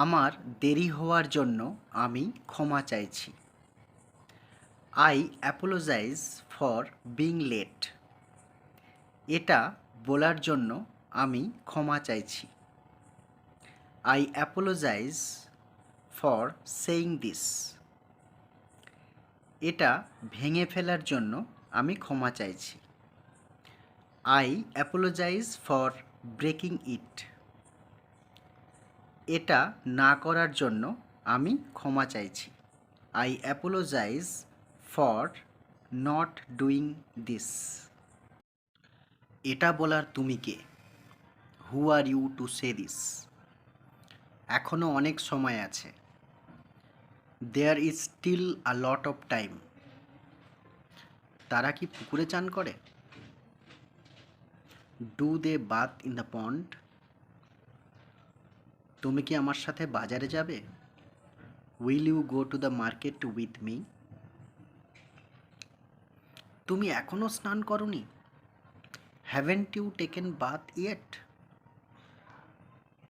আমার দেরি হওয়ার জন্য আমি ক্ষমা চাইছি। I apologise for being late. এটা বলার জন্য আমি ক্ষমা চাইছি। I apologise for saying this. এটা ভেঙে ফেলার জন্য আমি ক্ষমা চাইছি। I apologise for breaking it. এটা না করার জন্য আমি ক্ষমা চাইছি। I apologise for not doing this. এটা বলার তুমি কে? Who are you to say this? এখনও অনেক সময় আছে। There is still a lot of time. তারা কি পুকুরে চান করে? Do they bath in the pond? তুমি কি আমার সাথে বাজারে যাবে? Will you go to the market with me? তুমি এখনও স্নান করনি? Haven't you taken bath yet?